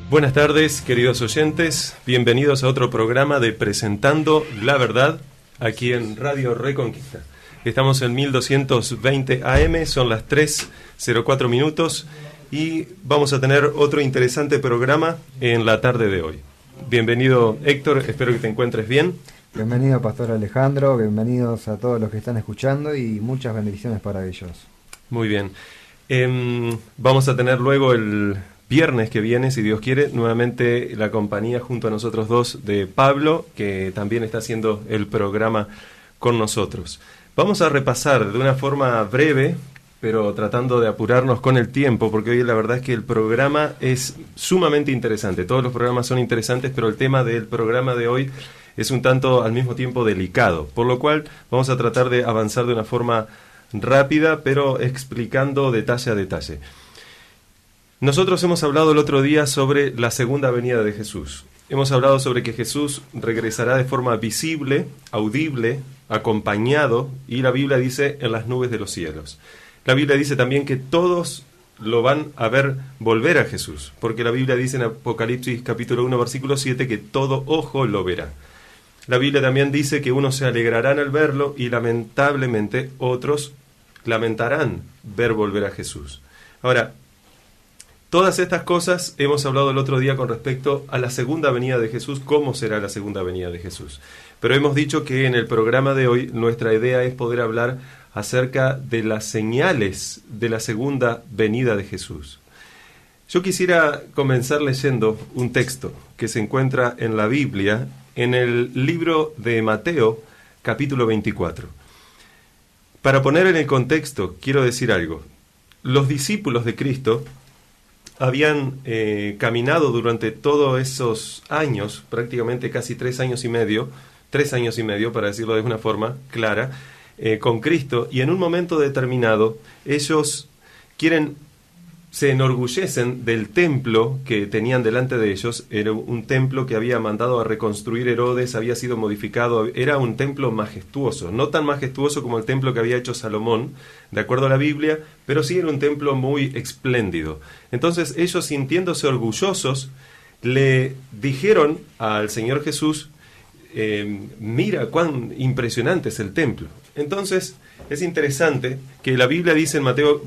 Buenas tardes, queridos oyentes. Bienvenidos a otro programa de Presentando la Verdad, aquí en Radio Reconquista. Estamos en 1220 AM, son las 3:04 minutos y vamos a tener otro interesante programa en la tarde de hoy. Bienvenido, Héctor, espero que te encuentres bien. Bienvenido, Pastor Alejandro, bienvenidos a todos los que están escuchando y muchas bendiciones para ellos. Muy bien. Vamos a tener luego el viernes que viene, si Dios quiere, nuevamente la compañía junto a nosotros dos de Pablo, que también está haciendo el programa con nosotros. Vamos a repasar de una forma breve, pero tratando de apurarnos con el tiempo, porque hoy la verdad es que el programa es sumamente interesante. Todos los programas son interesantes, pero el tema del programa de hoy es un tanto al mismo tiempo delicado, por lo cual vamos a tratar de avanzar de una forma rápida, pero explicando detalle a detalle. Nosotros hemos hablado el otro día sobre la segunda venida de Jesús. Hemos hablado sobre que Jesús regresará de forma visible, audible, acompañado, y la Biblia dice en las nubes de los cielos. La Biblia dice también que todos lo van a ver volver a Jesús, porque la Biblia dice en Apocalipsis capítulo 1, versículo 7, que todo ojo lo verá. La Biblia también dice que unos se alegrarán al verlo y lamentablemente otros lamentarán ver volver a Jesús. Ahora, todas estas cosas hemos hablado el otro día con respecto a la segunda venida de Jesús, cómo será la segunda venida de Jesús. Pero hemos dicho que en el programa de hoy nuestra idea es poder hablar acerca de las señales de la segunda venida de Jesús. Yo quisiera comenzar leyendo un texto que se encuentra en la Biblia, en el libro de Mateo, capítulo 24. Para poner en el contexto, quiero decir algo. Los discípulos de Cristo habían caminado durante todos esos años, prácticamente casi 3 años y medio para decirlo de una forma clara, con Cristo, y en un momento determinado ellos se enorgullecen del templo que tenían delante de ellos. Era un templo que había mandado a reconstruir Herodes, había sido modificado, era un templo majestuoso, no tan majestuoso como el templo que había hecho Salomón, de acuerdo a la Biblia, pero sí era un templo muy espléndido. Entonces ellos, sintiéndose orgullosos, le dijeron al Señor Jesús, mira cuán impresionante es el templo. Entonces es interesante que la Biblia dice en Mateo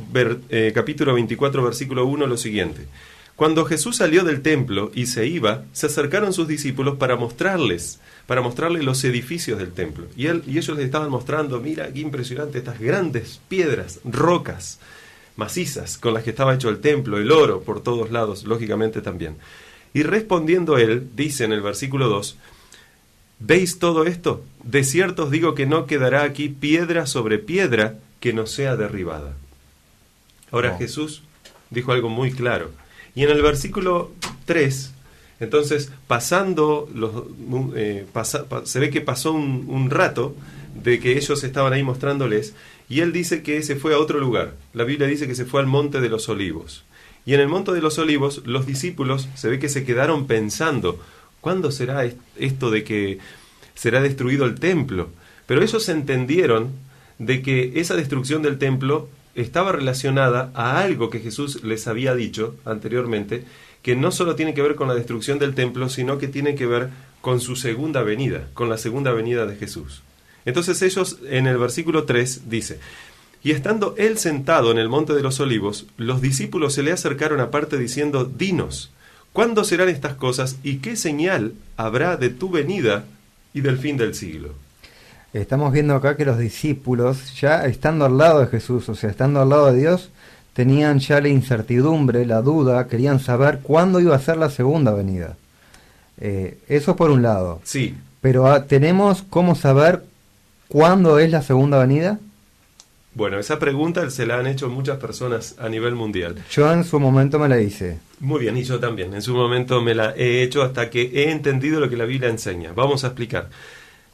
capítulo 24, versículo 1 lo siguiente: cuando Jesús salió del templo y se iba, se acercaron sus discípulos para mostrarles los edificios del templo. Y ellos les estaban mostrando, mira qué impresionante, estas grandes piedras, rocas macizas con las que estaba hecho el templo, el oro por todos lados, lógicamente también. Y respondiendo él, dice en el versículo 2, ¿veis todo esto? De cierto os digo que no quedará aquí piedra sobre piedra que no sea derribada. Ahora Jesús dijo algo muy claro. Y en el versículo 3, entonces, se ve que pasó un rato de que ellos estaban ahí mostrándoles, y él dice que se fue a otro lugar. La Biblia dice que se fue al Monte de los Olivos. Y en el Monte de los Olivos, los discípulos se ve que se quedaron pensando, ¿cuándo será esto de que será destruido el templo? Pero ellos entendieron de que esa destrucción del templo estaba relacionada a algo que Jesús les había dicho anteriormente, que no solo tiene que ver con la destrucción del templo, sino que tiene que ver con su segunda venida, con la segunda venida de Jesús. Entonces ellos, en el versículo 3, dice, y estando él sentado en el Monte de los Olivos, los discípulos se le acercaron aparte diciendo, dinos, ¿cuándo serán estas cosas y qué señal habrá de tu venida y del fin del siglo? Estamos viendo acá que los discípulos, ya estando al lado de Jesús, o sea, estando al lado de Dios, tenían ya la incertidumbre, la duda, querían saber cuándo iba a ser la segunda venida. Eso por un lado. Sí. Pero ¿tenemos cómo saber cuándo es la segunda venida? Bueno, esa pregunta se la han hecho muchas personas a nivel mundial. Yo en su momento me la hice. Muy bien, y yo también. En su momento me la he hecho hasta que he entendido lo que la Biblia enseña. Vamos a explicar.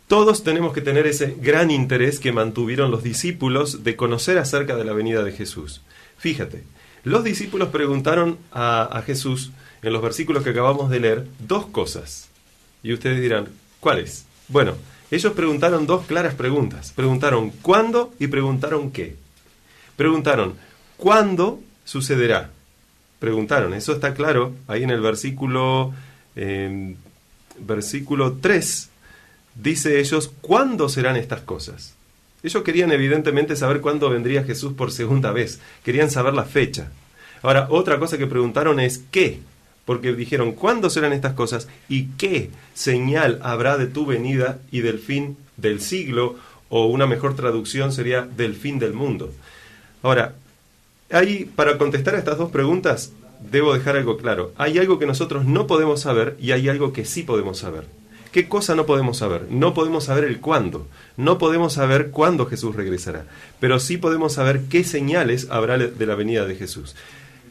Todos tenemos que tener ese gran interés que mantuvieron los discípulos de conocer acerca de la venida de Jesús. Fíjate, los discípulos preguntaron a Jesús, en los versículos que acabamos de leer, 2 cosas. Y ustedes dirán, ¿cuáles? Bueno, ellos preguntaron 2 claras preguntas. Preguntaron ¿cuándo? Y preguntaron ¿qué? Preguntaron ¿cuándo sucederá? preguntaron. Eso está claro ahí en el versículo 3. Dice ellos, ¿cuándo serán estas cosas? Ellos querían evidentemente saber cuándo vendría Jesús por segunda vez. Querían saber la fecha. Ahora, otra cosa que preguntaron es ¿qué? Porque dijeron, ¿cuándo serán estas cosas? ¿Y qué señal habrá de tu venida y del fin del siglo? O una mejor traducción sería del fin del mundo. Ahora, ahí, para contestar a estas dos preguntas, debo dejar algo claro. Hay algo que nosotros no podemos saber y hay algo que sí podemos saber. ¿Qué cosa no podemos saber? No podemos saber el cuándo. No podemos saber cuándo Jesús regresará. Pero sí podemos saber qué señales habrá de la venida de Jesús.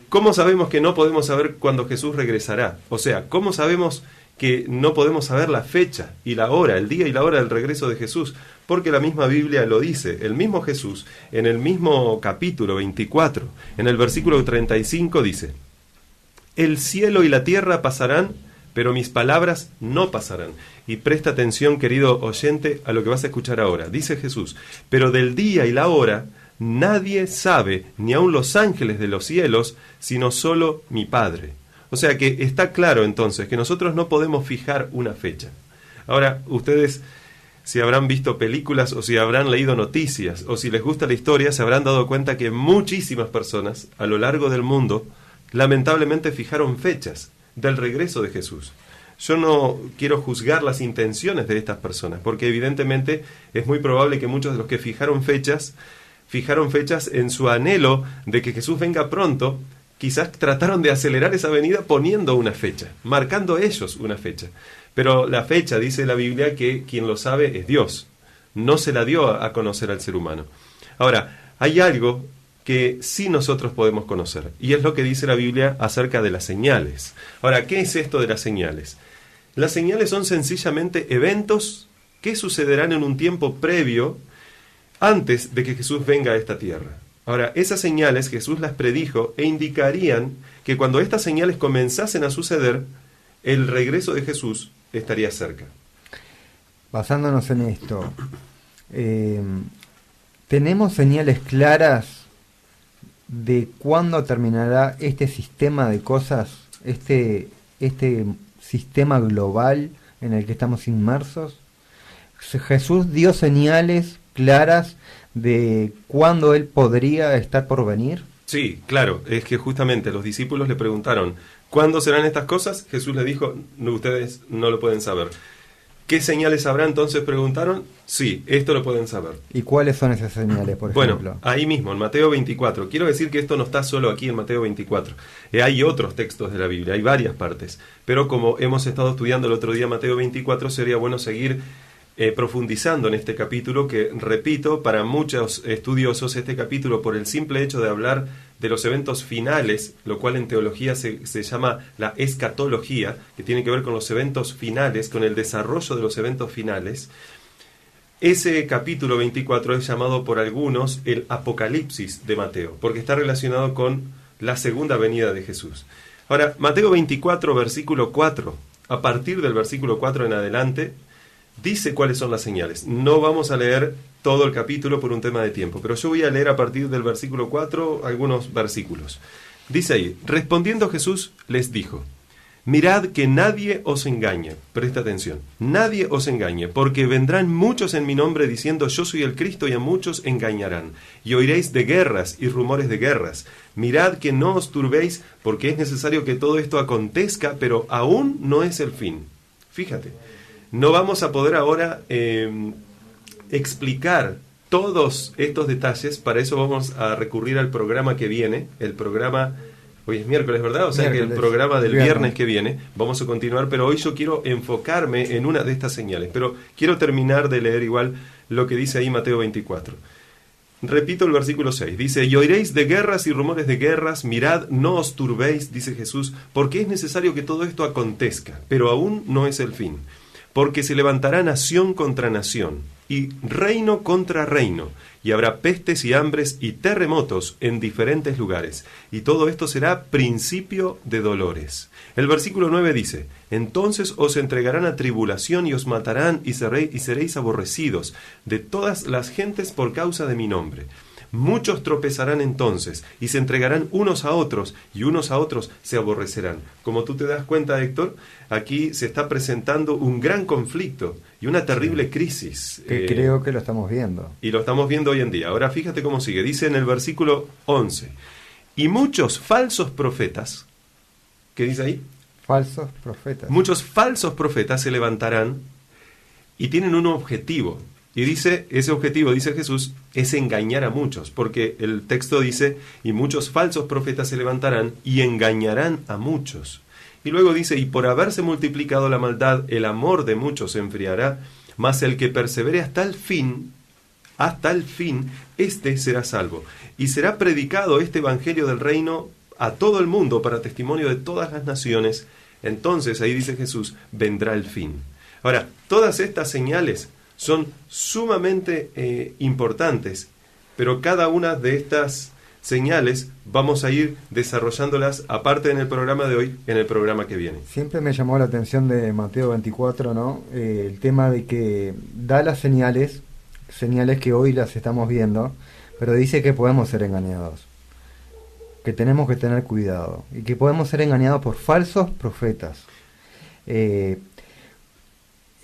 ¿Cómo sabemos que no podemos saber cuándo Jesús regresará? O sea, ¿cómo sabemos que no podemos saber la fecha y la hora, el día y la hora del regreso de Jesús? Porque la misma Biblia lo dice. El mismo Jesús, en el mismo capítulo 24, en el versículo 35 dice: el cielo y la tierra pasarán, pero mis palabras no pasarán. Y presta atención, querido oyente, a lo que vas a escuchar ahora. Dice Jesús: pero del día y la hora nadie sabe, ni aun los ángeles de los cielos, sino solo mi Padre. O sea que está claro entonces que nosotros no podemos fijar una fecha. Ahora, ustedes, si habrán visto películas o si habrán leído noticias o si les gusta la historia, se habrán dado cuenta que muchísimas personas a lo largo del mundo lamentablemente fijaron fechas del regreso de Jesús. Yo no quiero juzgar las intenciones de estas personas, porque evidentemente es muy probable que muchos de los que fijaron fechas en su anhelo de que Jesús venga pronto. Quizás trataron de acelerar esa venida poniendo una fecha, marcando ellos una fecha. Pero la fecha, dice la Biblia, que quien lo sabe es Dios. No se la dio a conocer al ser humano. Ahora, hay algo que sí nosotros podemos conocer, y es lo que dice la Biblia acerca de las señales. Ahora, ¿qué es esto de las señales? Las señales son sencillamente eventos que sucederán en un tiempo previo antes de que Jesús venga a esta tierra. Ahora, esas señales Jesús las predijo e indicarían que cuando estas señales comenzasen a suceder, el regreso de Jesús estaría cerca. Basándonos en esto, ¿tenemos señales claras de cuándo terminará este sistema de cosas, este sistema global en el que estamos inmersos? Jesús dio señales claras de cuándo él podría estar por venir. Sí, claro, es que justamente los discípulos le preguntaron, ¿cuándo serán estas cosas? Jesús le dijo, no, ustedes no lo pueden saber. ¿Qué señales habrá entonces? Preguntaron. Sí, esto lo pueden saber. ¿Y cuáles son esas señales, por ejemplo? Bueno, ahí mismo, en Mateo 24. Quiero decir que esto no está solo aquí en Mateo 24. Hay otros textos de la Biblia, hay varias partes. Pero como hemos estado estudiando el otro día Mateo 24, sería bueno seguir profundizando en este capítulo, que, repito, para muchos estudiosos, este capítulo, por el simple hecho de hablar de los eventos finales, lo cual en teología se llama la escatología, que tiene que ver con los eventos finales, con el desarrollo de los eventos finales, ese capítulo 24 es llamado por algunos el Apocalipsis de Mateo, porque está relacionado con la segunda venida de Jesús. Ahora, Mateo 24, versículo 4, a partir del versículo 4 en adelante, dice cuáles son las señales. No vamos a leer todo el capítulo por un tema de tiempo, pero yo voy a leer a partir del versículo 4 algunos versículos. Dice ahí: respondiendo Jesús les dijo: mirad que nadie os engañe. Presta atención. Nadie os engañe, porque vendrán muchos en mi nombre diciendo yo soy el Cristo, y a muchos engañarán. Y oiréis de guerras y rumores de guerras. Mirad que no os turbéis, porque es necesario que todo esto acontezca, pero aún no es el fin. Fíjate. No vamos a poder ahora explicar todos estos detalles. Para eso vamos a recurrir al programa que viene. El programa, hoy es miércoles, ¿verdad? O sea que el programa del viernes que viene vamos a continuar. Pero hoy yo quiero enfocarme en una de estas señales. Pero quiero terminar de leer igual lo que dice ahí Mateo 24. Repito el versículo 6. Dice: y oiréis de guerras y rumores de guerras. Mirad, no os turbéis, dice Jesús, porque es necesario que todo esto acontezca, pero aún no es el fin. Porque se levantará nación contra nación, y reino contra reino, y habrá pestes y hambres y terremotos en diferentes lugares, y todo esto será principio de dolores. El versículo 9 dice: entonces os entregarán a tribulación y os matarán, y seréis aborrecidos de todas las gentes por causa de mi nombre. Muchos tropezarán entonces y se entregarán unos a otros y unos a otros se aborrecerán. Como tú te das cuenta, Héctor, aquí se está presentando un gran conflicto y una terrible crisis. Que creo que lo estamos viendo. Y lo estamos viendo hoy en día. Ahora fíjate cómo sigue. Dice en el versículo 11, y muchos falsos profetas, ¿qué dice ahí? Falsos profetas. Muchos falsos profetas se levantarán y tienen un objetivo. Y dice, ese objetivo, dice Jesús, es engañar a muchos, porque el texto dice, y muchos falsos profetas se levantarán y engañarán a muchos. Y luego dice, y por haberse multiplicado la maldad, el amor de muchos se enfriará, mas el que persevere hasta el fin, éste será salvo. Y será predicado este evangelio del reino a todo el mundo para testimonio de todas las naciones. Entonces, ahí dice Jesús, vendrá el fin. Ahora, todas estas señales son sumamente importantes, pero cada una de estas señales vamos a ir desarrollándolas, aparte en el programa de hoy, en el programa que viene. Siempre me llamó la atención de Mateo 24, ¿no? El tema de que da las señales que hoy las estamos viendo, pero dice que podemos ser engañados, que tenemos que tener cuidado y que podemos ser engañados por falsos profetas.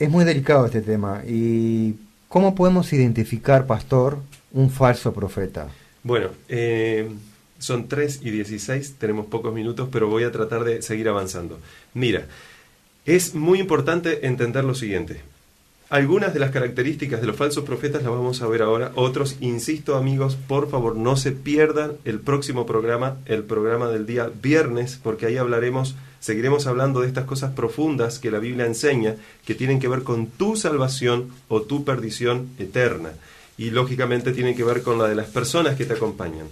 Es muy delicado este tema. ¿Y cómo podemos identificar, pastor, un falso profeta? Bueno, son 3:16, tenemos pocos minutos, pero voy a tratar de seguir avanzando. Mira, es muy importante entender lo siguiente. Algunas de las características de los falsos profetas las vamos a ver ahora. Otros, insisto amigos, por favor no se pierdan el próximo programa, el programa del día viernes, porque ahí seguiremos hablando de estas cosas profundas que la Biblia enseña, que tienen que ver con tu salvación o tu perdición eterna. Y lógicamente tienen que ver con la de las personas que te acompañan,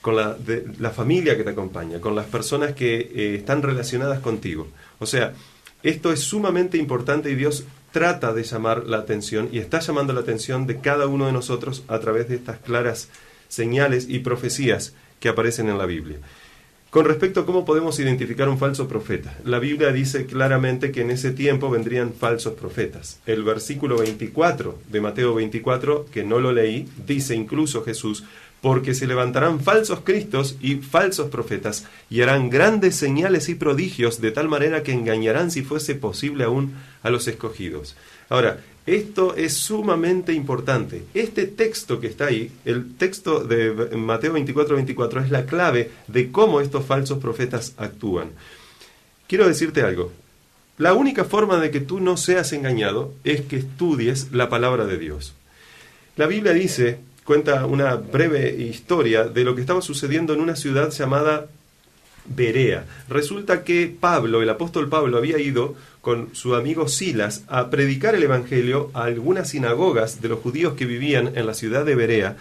con la de la familia que te acompaña, con las personas que están relacionadas contigo. O sea, esto es sumamente importante y Dios trata de llamar la atención y está llamando la atención de cada uno de nosotros a través de estas claras señales y profecías que aparecen en la Biblia. Con respecto a cómo podemos identificar un falso profeta, la Biblia dice claramente que en ese tiempo vendrían falsos profetas. El versículo 24 de Mateo 24, que no lo leí, dice incluso Jesús, porque se levantarán falsos cristos y falsos profetas, y harán grandes señales y prodigios, de tal manera que engañarán, si fuese posible aún, a los escogidos. Ahora, esto es sumamente importante. Este texto que está ahí, el texto de Mateo 24, es la clave de cómo estos falsos profetas actúan. Quiero decirte algo. La única forma de que tú no seas engañado es que estudies la palabra de Dios. La Biblia cuenta una breve historia de lo que estaba sucediendo en una ciudad llamada Berea. Resulta que Pablo, el apóstol Pablo, había ido con su amigo Silas a predicar el evangelio a algunas sinagogas de los judíos que vivían en la ciudad de Berea,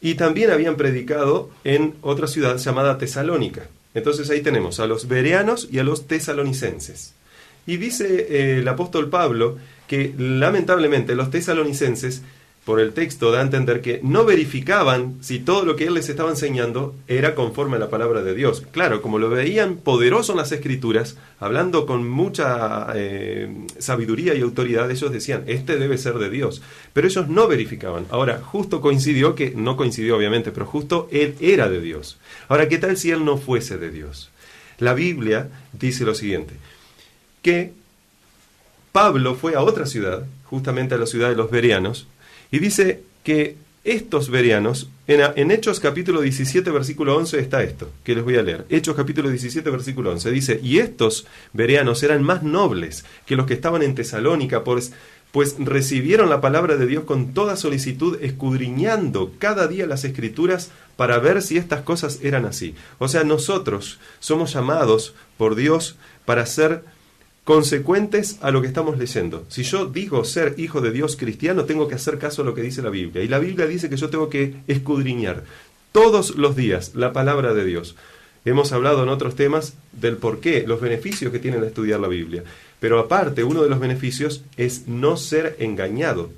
y también habían predicado en otra ciudad llamada Tesalónica. Entonces ahí tenemos a los bereanos y a los tesalonicenses. Y dice el apóstol Pablo que lamentablemente los tesalonicenses, por el texto, da a entender que no verificaban si todo lo que él les estaba enseñando era conforme a la palabra de Dios. Claro, como lo veían poderoso en las Escrituras, hablando con mucha sabiduría y autoridad, ellos decían, este debe ser de Dios. Pero ellos no verificaban. Ahora, justo coincidió, que no coincidió obviamente, pero justo él era de Dios. Ahora, ¿qué tal si él no fuese de Dios? La Biblia dice lo siguiente, que Pablo fue a otra ciudad, justamente a la ciudad de los bereanos, y dice que estos bereanos, en Hechos capítulo 17, versículo 11 está esto, que les voy a leer. Hechos capítulo 17, versículo 11, dice, y estos bereanos eran más nobles que los que estaban en Tesalónica, pues recibieron la palabra de Dios con toda solicitud, escudriñando cada día las Escrituras para ver si estas cosas eran así. O sea, nosotros somos llamados por Dios para ser consecuentes a lo que estamos leyendo. Si yo digo ser hijo de Dios cristiano, tengo que hacer caso a lo que dice la Biblia. Y la Biblia dice que yo tengo que escudriñar todos los días la palabra de Dios. Hemos hablado en otros temas del porqué, los beneficios que tienen al estudiar la Biblia. Pero aparte, uno de los beneficios es no ser engañado.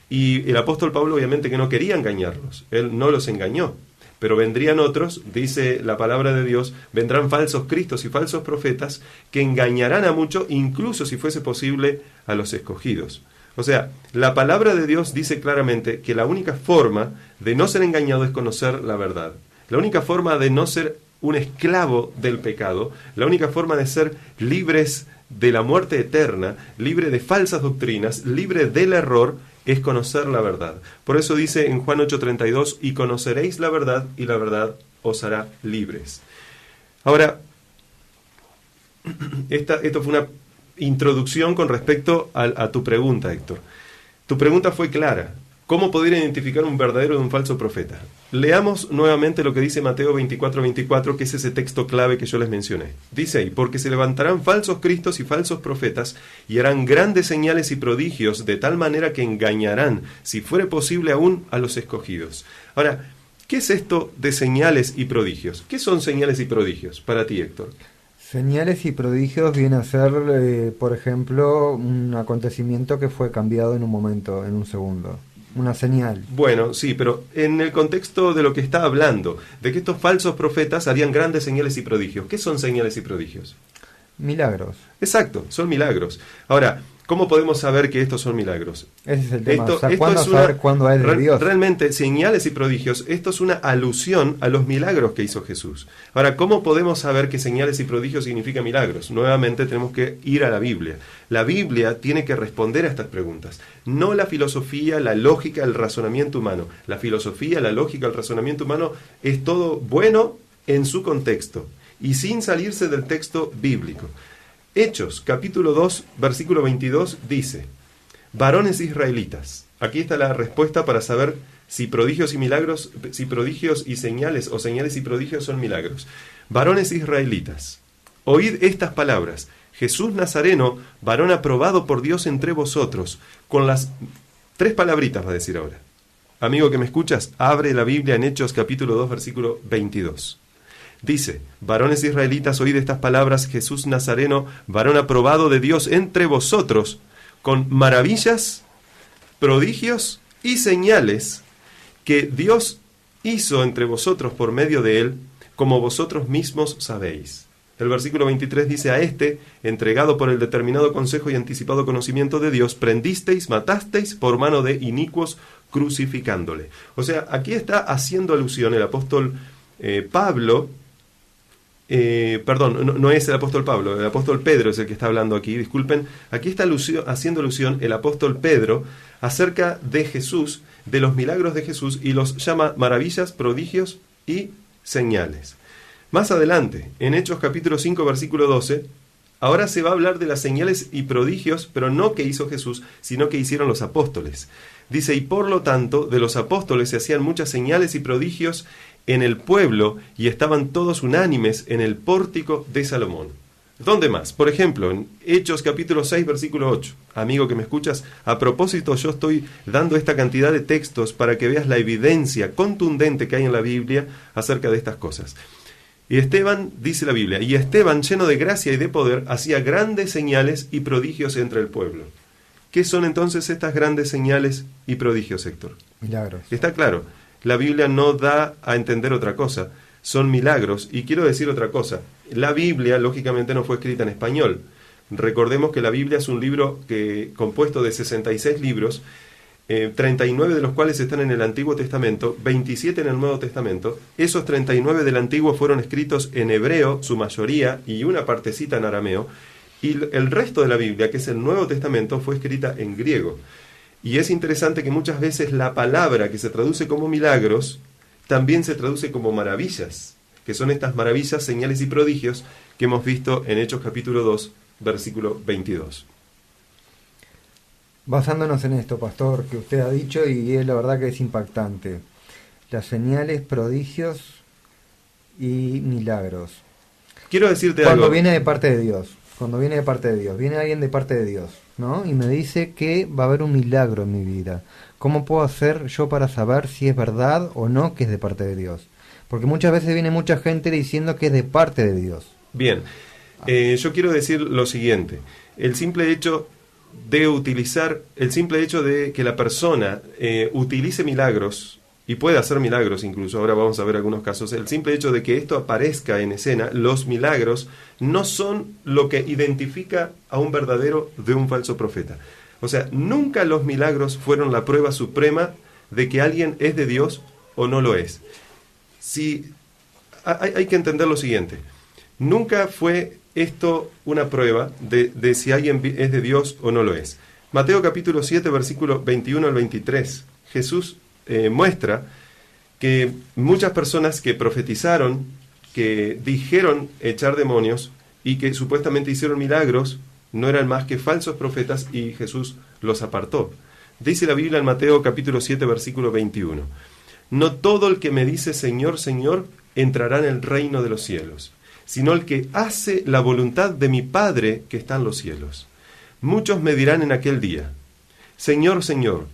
Y el apóstol Pablo obviamente que no quería engañarlos. Él no los engañó. Pero vendrían otros, dice la palabra de Dios, vendrán falsos cristos y falsos profetas que engañarán a muchos, incluso si fuese posible a los escogidos. O sea, la palabra de Dios dice claramente que la única forma de no ser engañado es conocer la verdad. La única forma de no ser un esclavo del pecado, la única forma de ser libres de la muerte eterna, libre de falsas doctrinas, libre del error, es conocer la verdad. Por eso dice en Juan 8:32, y conoceréis la verdad, y la verdad os hará libres. Ahora, esto fue una introducción con respecto a tu pregunta, Héctor. Tu pregunta fue clara. ¿Cómo poder identificar un verdadero de un falso profeta? Leamos nuevamente lo que dice Mateo 24:24, que es ese texto clave que yo les mencioné. Dice ahí, porque se levantarán falsos cristos y falsos profetas, y harán grandes señales y prodigios, de tal manera que engañarán, si fuere posible aún, a los escogidos. Ahora, ¿qué es esto de señales y prodigios? ¿Qué son señales y prodigios para ti, Héctor? Señales y prodigios viene a ser, por ejemplo, un acontecimiento que fue cambiado en un momento, en un segundo. Una señal. Bueno, sí, pero en el contexto de lo que está hablando, de que estos falsos profetas harían grandes señales y prodigios. ¿Qué son señales y prodigios? Milagros. Exacto, son milagros. Ahora, ¿cómo podemos saber que estos son milagros? Ese es el tema. ¿Cuándo saber cuándo es de Dios? Realmente, señales y prodigios, esto es una alusión a los milagros que hizo Jesús. Ahora, ¿cómo podemos saber que señales y prodigios significan milagros? Nuevamente tenemos que ir a la Biblia. La Biblia tiene que responder a estas preguntas. No la filosofía, la lógica, el razonamiento humano. La filosofía, la lógica, el razonamiento humano es todo bueno en su contexto y sin salirse del texto bíblico. Hechos, capítulo 2, versículo 22, dice, varones israelitas. Aquí está la respuesta para saber si prodigios y milagros, si prodigios y señales o señales y prodigios son milagros. Varones israelitas, oíd estas palabras. Jesús Nazareno, varón aprobado por Dios entre vosotros. Con las 3 palabritas va a decir ahora. Amigo que me escuchas, abre la Biblia en Hechos, capítulo 2, versículo 22. Dice, varones israelitas, oíd estas palabras, Jesús Nazareno, varón aprobado de Dios entre vosotros, con maravillas, prodigios y señales que Dios hizo entre vosotros por medio de él, como vosotros mismos sabéis. El versículo 23 dice, a este, entregado por el determinado consejo y anticipado conocimiento de Dios, prendisteis, matasteis por mano de inicuos, crucificándole. O sea, aquí está haciendo alusión el apóstol Pablo. No es el apóstol Pablo, el apóstol Pedro es el que está hablando aquí, disculpen. Aquí está haciendo alusión el apóstol Pedro acerca de Jesús, de los milagros de Jesús, y los llama maravillas, prodigios y señales. Más adelante, en Hechos capítulo 5, versículo 12, ahora se va a hablar de las señales y prodigios, pero no que hizo Jesús, sino que hicieron los apóstoles. Dice, y por lo tanto, de los apóstoles se hacían muchas señales y prodigios en el pueblo, y estaban todos unánimes en el pórtico de Salomón. ¿Dónde más? Por ejemplo, en Hechos capítulo 6, versículo 8. Amigo que me escuchas, a propósito yo estoy dando esta cantidad de textos para que veas la evidencia contundente que hay en la Biblia acerca de estas cosas. Y Esteban, dice la Biblia, y Esteban, lleno de gracia y de poder, hacía grandes señales y prodigios entre el pueblo. ¿Qué son entonces estas grandes señales y prodigios, Héctor? Milagros. Está claro. La Biblia no da a entender otra cosa, son milagros. Y quiero decir otra cosa, la Biblia lógicamente no fue escrita en español. Recordemos que la Biblia es un libro compuesto de 66 libros, 39 de los cuales están en el Antiguo Testamento, 27 en el Nuevo Testamento. Esos 39 del Antiguo fueron escritos en hebreo, su mayoría, y una partecita en arameo, y el resto de la Biblia, que es el Nuevo Testamento, fue escrita en griego. Y es interesante que muchas veces la palabra que se traduce como milagros también se traduce como maravillas, que son estas maravillas, señales y prodigios que hemos visto en Hechos capítulo 2, versículo 22. Basándonos en esto, pastor, que usted ha dicho, y es la verdad que es impactante, las señales, prodigios y milagros. Quiero decirte algo. Cuando viene de parte de Dios, viene alguien de parte de Dios, ¿no? Y me dice que va a haber un milagro en mi vida. ¿Cómo puedo hacer yo para saber si es verdad o no que es de parte de Dios? Porque muchas veces viene mucha gente diciendo que es de parte de Dios. Bien, yo quiero decir lo siguiente. El simple hecho de que la persona utilice milagros, y puede hacer milagros incluso, ahora vamos a ver algunos casos, el simple hecho de que esto aparezca en escena, los milagros no son lo que identifica a un verdadero de un falso profeta. O sea, nunca los milagros fueron la prueba suprema de que alguien es de Dios o no lo es. Hay que entender lo siguiente. Nunca fue esto una prueba de si alguien es de Dios o no lo es. Mateo capítulo 7, versículo 21 al 23. Jesús muestra que muchas personas que profetizaron, que dijeron echar demonios y que supuestamente hicieron milagros, no eran más que falsos profetas y Jesús los apartó. Dice la Biblia en Mateo capítulo 7, versículo 21. No todo el que me dice Señor, Señor, entrará en el reino de los cielos, sino el que hace la voluntad de mi Padre que está en los cielos. Muchos me dirán en aquel día, Señor, Señor,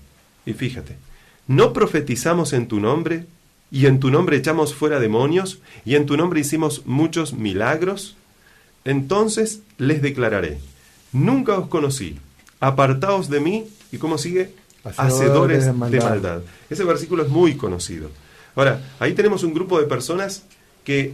y fíjate, ¿no profetizamos en tu nombre, y en tu nombre echamos fuera demonios, y en tu nombre hicimos muchos milagros? Entonces les declararé, nunca os conocí, apartaos de mí, y ¿cómo sigue? Hacedores de maldad. Ese versículo es muy conocido. Ahora, ahí tenemos un grupo de personas que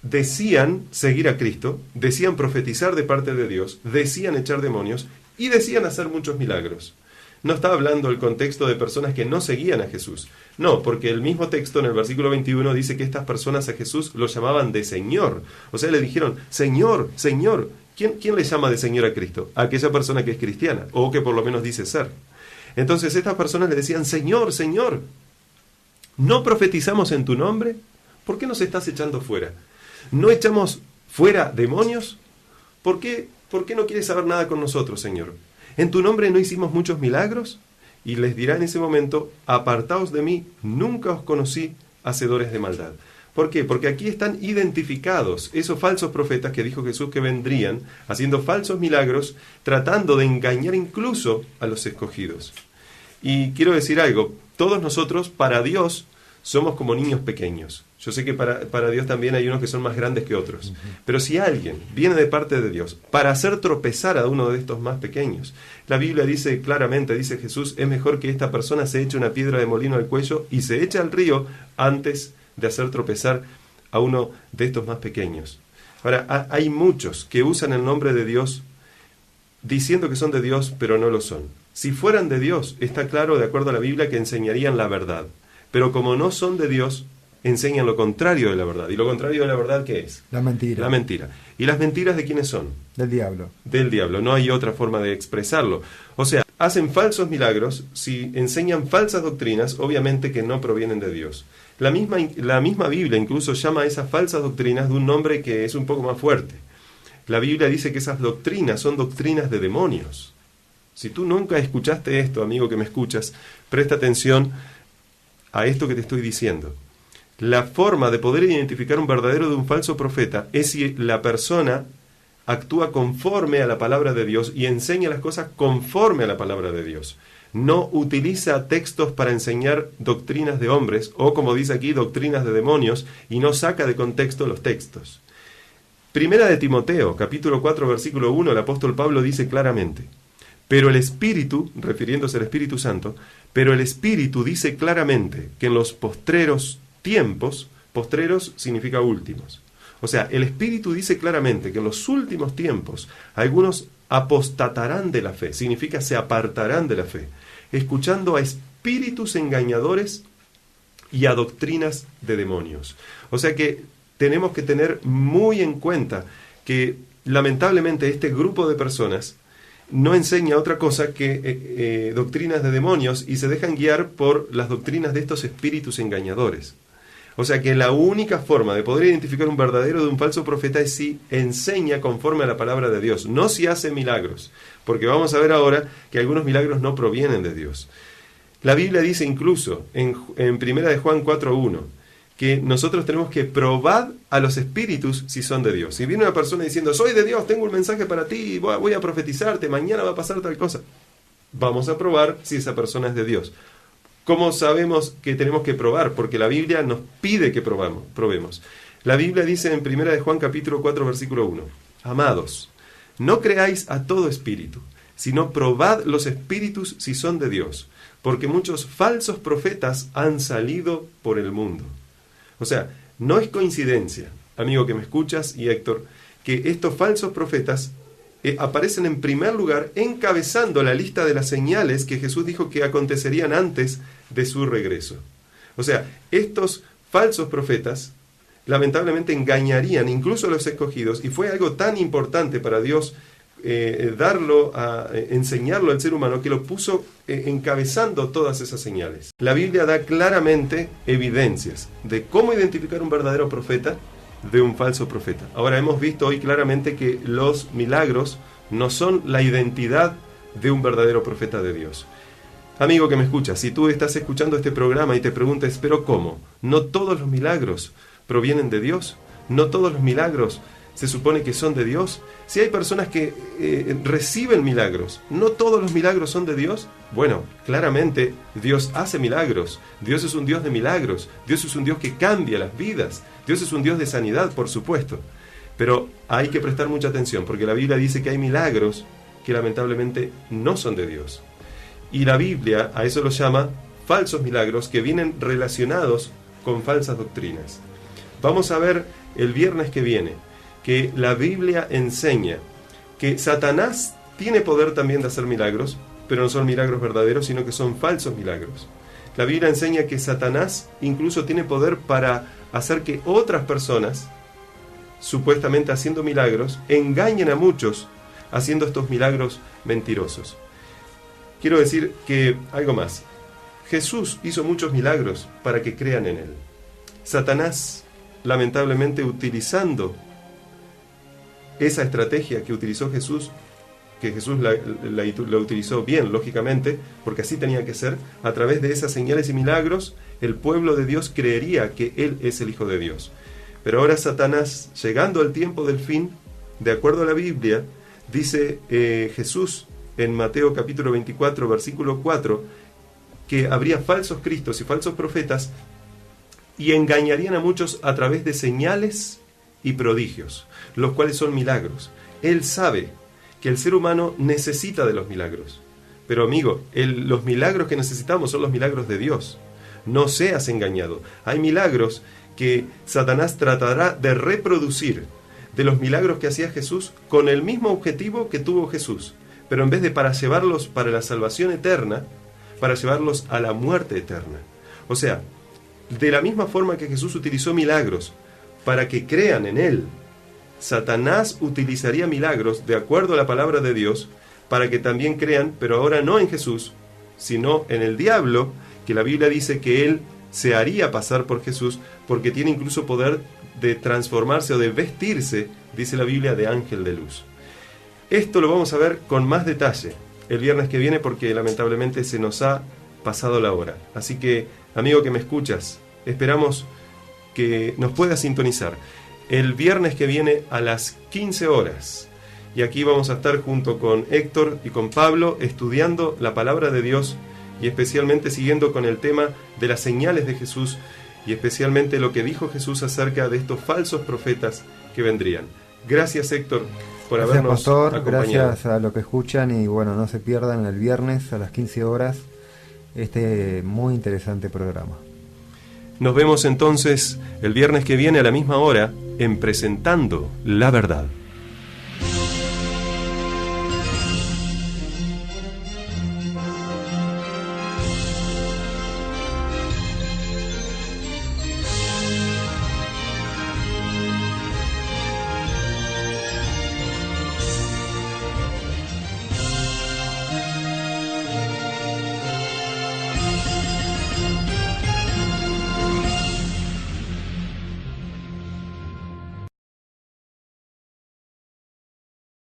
decían seguir a Cristo, decían profetizar de parte de Dios, decían echar demonios y decían hacer muchos milagros. No está hablando el contexto de personas que no seguían a Jesús. No, porque el mismo texto en el versículo 21 dice que estas personas a Jesús lo llamaban de Señor. O sea, le dijeron, Señor, Señor. ¿Quién le llama de Señor a Cristo? A aquella persona que es cristiana, o que por lo menos dice ser. Entonces estas personas le decían, Señor, Señor, ¿no profetizamos en tu nombre? ¿Por qué nos estás echando fuera? ¿No echamos fuera demonios? ¿Por qué no quieres saber nada con nosotros, Señor? ¿En tu nombre no hicimos muchos milagros? Y les dirá en ese momento, apartaos de mí, nunca os conocí, hacedores de maldad. ¿Por qué? Porque aquí están identificados esos falsos profetas que dijo Jesús que vendrían, haciendo falsos milagros, tratando de engañar incluso a los escogidos. Y quiero decir algo, todos nosotros, para Dios, somos como niños pequeños. Yo sé que para Dios también hay unos que son más grandes que otros. Pero si alguien viene de parte de Dios para hacer tropezar a uno de estos más pequeños, la Biblia dice claramente, dice Jesús, es mejor que esta persona se eche una piedra de molino al cuello y se eche al río antes de hacer tropezar a uno de estos más pequeños. Ahora, hay muchos que usan el nombre de Dios diciendo que son de Dios, pero no lo son. Si fueran de Dios, está claro, de acuerdo a la Biblia, que enseñarían la verdad. Pero como no son de Dios, enseñan lo contrario de la verdad. ¿Y lo contrario de la verdad qué es? La mentira. La mentira. ¿Y las mentiras de quiénes son? Del diablo. Del diablo. No hay otra forma de expresarlo. O sea, hacen falsos milagros, si enseñan falsas doctrinas, obviamente que no provienen de Dios. La misma Biblia incluso llama a esas falsas doctrinas de un nombre que es un poco más fuerte. La Biblia dice que esas doctrinas son doctrinas de demonios. Si tú nunca escuchaste esto, amigo que me escuchas, presta atención a esto que te estoy diciendo. La forma de poder identificar un verdadero de un falso profeta es si la persona actúa conforme a la palabra de Dios y enseña las cosas conforme a la palabra de Dios. No utiliza textos para enseñar doctrinas de hombres, o como dice aquí, doctrinas de demonios, y no saca de contexto los textos. Primera de Timoteo, capítulo 4, versículo 1, el apóstol Pablo dice claramente, pero el Espíritu, refiriéndose al Espíritu Santo, pero el Espíritu dice claramente que en los postreros tiempos, postreros significa últimos. O sea, el Espíritu dice claramente que en los últimos tiempos algunos apostatarán de la fe, significa se apartarán de la fe, escuchando a espíritus engañadores y a doctrinas de demonios. O sea que tenemos que tener muy en cuenta que lamentablemente este grupo de personas no enseña otra cosa que doctrinas de demonios y se dejan guiar por las doctrinas de estos espíritus engañadores. O sea que la única forma de poder identificar un verdadero de un falso profeta es si enseña conforme a la palabra de Dios, no si hace milagros, porque vamos a ver ahora que algunos milagros no provienen de Dios. La Biblia dice incluso en Primera de Juan 4:1 que nosotros tenemos que probar a los espíritus si son de Dios. Si viene una persona diciendo, soy de Dios, tengo un mensaje para ti, voy a profetizarte, mañana va a pasar tal cosa, vamos a probar si esa persona es de Dios. ¿Cómo sabemos que tenemos que probar? Porque la Biblia nos pide que probemos. La Biblia dice en 1 de Juan capítulo 4 versículo 1, amados, no creáis a todo espíritu, sino probad los espíritus si son de Dios, porque muchos falsos profetas han salido por el mundo. O sea, no es coincidencia, amigo que me escuchas y Héctor, que estos falsos profetas aparecen en primer lugar encabezando la lista de las señales que Jesús dijo que acontecerían antes de su regreso. O sea, estos falsos profetas lamentablemente engañarían incluso a los escogidos, y fue algo tan importante para Dios enseñarlo al ser humano, que lo puso encabezando todas esas señales. La Biblia da claramente evidencias de cómo identificar un verdadero profeta de un falso profeta. Ahora, hemos visto hoy claramente que los milagros no son la identidad de un verdadero profeta de Dios. Amigo que me escuchas, si tú estás escuchando este programa y te preguntas, ¿pero cómo? ¿No todos los milagros provienen de Dios? ¿No todos los milagros se supone que son de Dios? Si hay personas que reciben milagros, ¿no todos los milagros son de Dios? Bueno, claramente Dios hace milagros. Dios es un Dios de milagros. Dios es un Dios que cambia las vidas. Dios es un Dios de sanidad, por supuesto. Pero hay que prestar mucha atención, porque la Biblia dice que hay milagros que lamentablemente no son de Dios. Y la Biblia a eso lo llama falsos milagros, que vienen relacionados con falsas doctrinas. Vamos a ver el viernes que viene que la Biblia enseña que Satanás tiene poder también de hacer milagros, pero no son milagros verdaderos, sino que son falsos milagros. La Biblia enseña que Satanás incluso tiene poder para hacer que otras personas, supuestamente haciendo milagros, engañen a muchos haciendo estos milagros mentirosos. Quiero decir que algo más. Jesús hizo muchos milagros para que crean en Él. Satanás, lamentablemente, utilizando esa estrategia que utilizó Jesús, que Jesús la utilizó bien, lógicamente, porque así tenía que ser, a través de esas señales y milagros, el pueblo de Dios creería que Él es el Hijo de Dios. Pero ahora Satanás, llegando al tiempo del fin, de acuerdo a la Biblia, dice Jesús en Mateo capítulo 24, versículo 4, que habría falsos cristos y falsos profetas, y engañarían a muchos a través de señales y prodigios, los cuales son milagros. Él sabe que el ser humano necesita de los milagros. Pero amigo, los milagros que necesitamos son los milagros de Dios. No seas engañado. Hay milagros que Satanás tratará de reproducir de los milagros que hacía Jesús con el mismo objetivo que tuvo Jesús. Pero en vez de para llevarlos para la salvación eterna, para llevarlos a la muerte eterna. O sea, de la misma forma que Jesús utilizó milagros para que crean en Él, Satanás utilizaría milagros, de acuerdo a la palabra de Dios, para que también crean, pero ahora no en Jesús, sino en el diablo, que la Biblia dice que él se haría pasar por Jesús, porque tiene incluso poder de transformarse o de vestirse, dice la Biblia, de ángel de luz. Esto lo vamos a ver con más detalle el viernes que viene, porque lamentablemente se nos ha pasado la hora. Así que, amigo que me escuchas, esperamos que nos puedas sintonizar el viernes que viene a las 15 horas. Y aquí vamos a estar junto con Héctor y con Pablo estudiando la palabra de Dios, y especialmente siguiendo con el tema de las señales de Jesús, y especialmente lo que dijo Jesús acerca de estos falsos profetas que vendrían. Gracias, Héctor, por habernos pastor, acompañado. Gracias a los que escuchan, y bueno, no se pierdan el viernes a las 15 horas este muy interesante programa. Nos vemos entonces el viernes que viene a la misma hora en Presentando la Verdad.